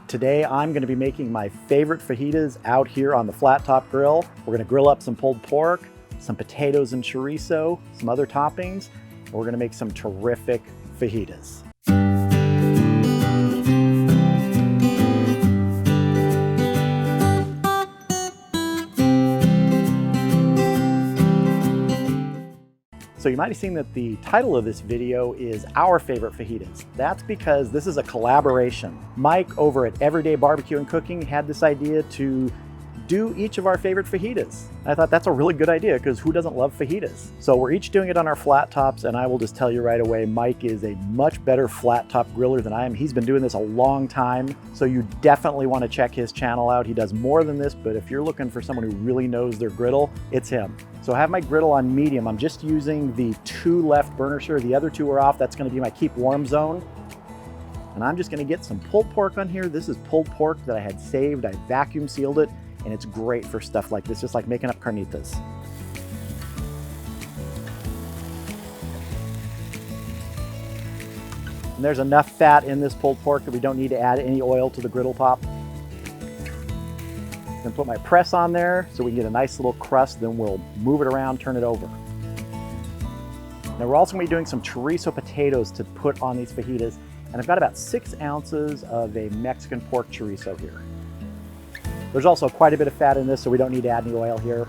Today I'm going to be making my favorite fajitas out here on the flat top grill. We're going to grill up some pulled pork, some potatoes and chorizo, some other toppings, and we're going to make some terrific fajitas. So you might have seen that the title of this video is Our Favorite Fajitas. That's because this is a collaboration. Mike over at Everyday BBQ Cooking had this idea to do each of our favorite fajitas. I thought that's a really good idea because who doesn't love fajitas? So we're each doing it on our flat tops, and I will just tell you right away, Mike is a much better flat top griller than I am. He's been doing this a long time, so you definitely want to check his channel out. He does more than this, but if you're looking for someone who really knows their griddle, it's him. So I have my griddle on medium. I'm just using the 2 left burners here. The other 2 are off. That's going to be my keep warm zone. And I'm just going to get some pulled pork on here. This is pulled pork that I had saved. I vacuum sealed it, and it's great for stuff like this, just like making up carnitas. And there's enough fat in this pulled pork that we don't need to add any oil to the griddle top. I'm gonna put my press on there so we can get a nice little crust, then we'll move it around, turn it over. Now we're also gonna be doing some chorizo potatoes to put on these fajitas, and I've got about 6 ounces of a Mexican pork chorizo here. There's also quite a bit of fat in this, so we don't need to add any oil here.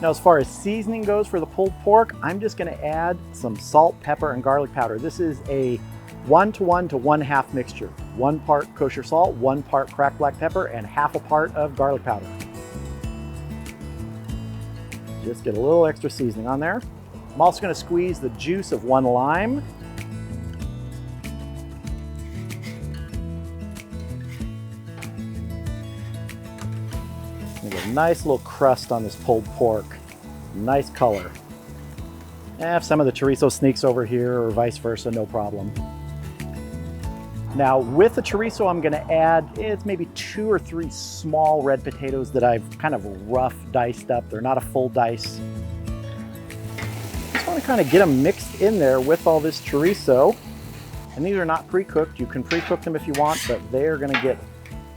Now, as far as seasoning goes for the pulled pork, I'm just going to add some salt, pepper, and garlic powder. This is a 1-to-1 to 1/2 mixture. 1 part kosher salt, 1 part cracked black pepper, and 1/2 part of garlic powder. Just get a little extra seasoning on there. I'm also going to squeeze the juice of 1 lime. And get a nice little crust on this pulled pork. Nice color. If some of the chorizo sneaks over here or vice versa, no problem. Now with the chorizo, I'm gonna add, it's maybe 2 or 3 small red potatoes that I've kind of rough diced up. They're not a full dice. Just wanna kind of get them mixed in there with all this chorizo. And these are not pre-cooked. You can pre-cook them if you want, but they're gonna get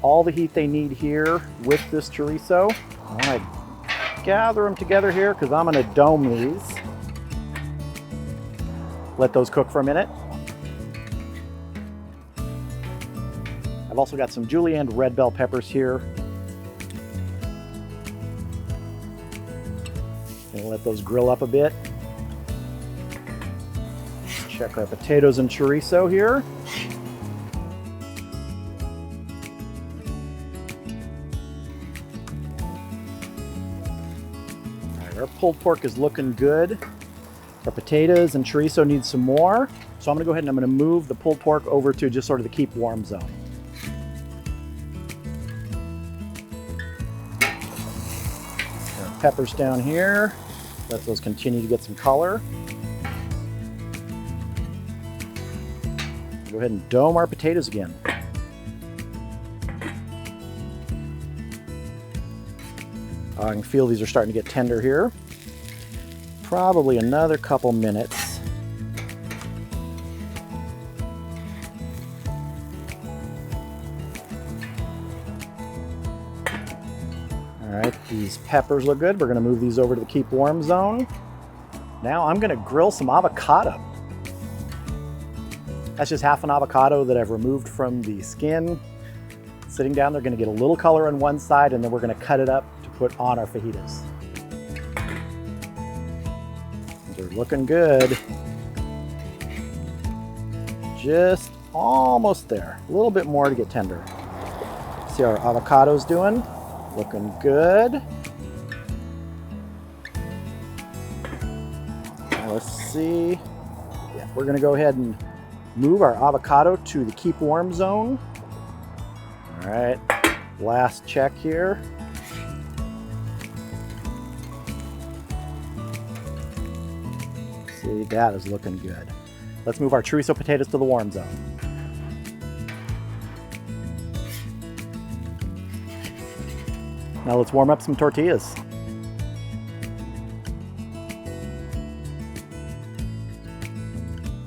all the heat they need here with this chorizo. I wanna gather them together here because I'm gonna dome these. Let those cook for a minute. I've also got some julienned red bell peppers here. Gonna let those grill up a bit. Check our potatoes and chorizo here. All right, our pulled pork is looking good. Our potatoes and chorizo need some more. So I'm gonna go ahead and I'm gonna move the pulled pork over to just sort of the keep warm zone. Peppers down here. Let those continue to get some color. Go ahead and dome our potatoes again. I can feel these are starting to get tender here. Probably another couple minutes. All right, these peppers look good. We're gonna move these over to the keep warm zone. Now I'm gonna grill some avocado. That's just half an avocado that I've removed from the skin. Sitting down, they're gonna get a little color on one side, and then we're gonna cut it up to put on our fajitas. They're looking good. Just almost there. A little bit more to get tender. See how our avocado's doing? Looking good. Now let's see. Yeah, we're gonna go ahead and move our avocado to the keep warm zone. All right, last check here. See, that is looking good. Let's move our chorizo potatoes to the warm zone. Now let's warm up some tortillas.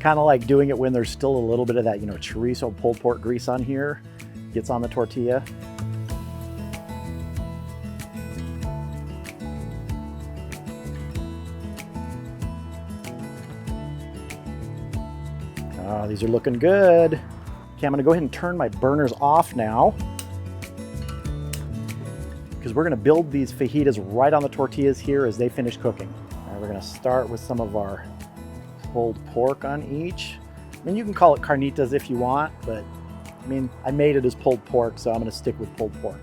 Kind of like doing it when there's still a little bit of that, chorizo pulled pork grease on here. Gets on the tortilla. Oh, these are looking good. Okay, I'm gonna go ahead and turn my burners off now, because we're gonna build these fajitas right on the tortillas here as they finish cooking. All right, we're gonna start with some of our pulled pork on each. I mean, you can call it carnitas if you want, but I mean, I made it as pulled pork, so I'm gonna stick with pulled pork.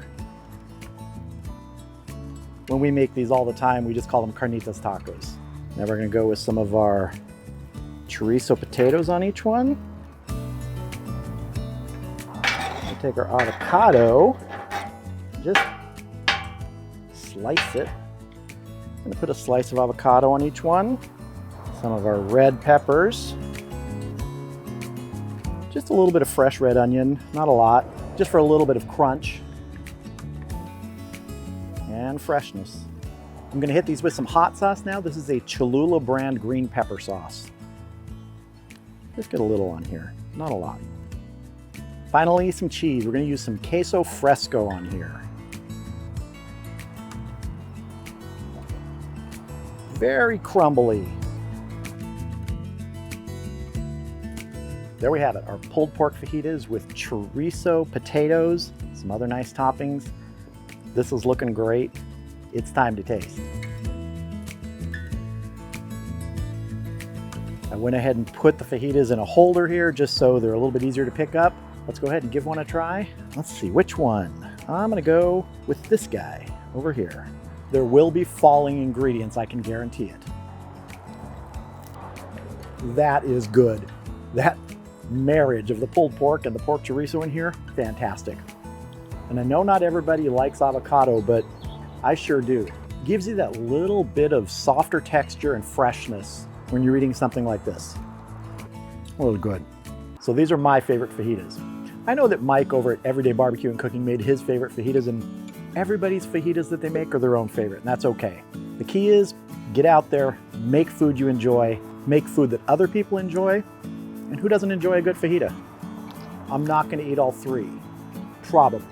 When we make these all the time, we just call them carnitas tacos. Now we're gonna go with some of our chorizo potatoes on each one. We'll take our avocado, just slice it. I'm gonna put a slice of avocado on each one. Some of our red peppers. Just a little bit of fresh red onion, not a lot, just for a little bit of crunch and freshness. I'm gonna hit these with some hot sauce now. This is a Cholula brand green pepper sauce. Just get a little on here, not a lot. Finally, some cheese. We're gonna use some queso fresco on here. Very crumbly. There we have it, our pulled pork fajitas with chorizo, potatoes, some other nice toppings. This is looking great. It's time to taste. I went ahead and put the fajitas in a holder here just so they're a little bit easier to pick up. Let's go ahead and give one a try. Let's see, which one? I'm gonna go with this guy over here. There will be falling ingredients, I can guarantee it. That is good. That marriage of the pulled pork and the pork chorizo in here, fantastic. And I know not everybody likes avocado, but I sure do. Gives you that little bit of softer texture and freshness when you're eating something like this. Really good. So these are my favorite fajitas. I know that Mike over at Everyday BBQ Cooking made his favorite fajitas, and everybody's fajitas that they make are their own favorite, and that's okay. The key is get out there, make food you enjoy, make food that other people enjoy. And who doesn't enjoy a good fajita? I'm not gonna eat all three, probably.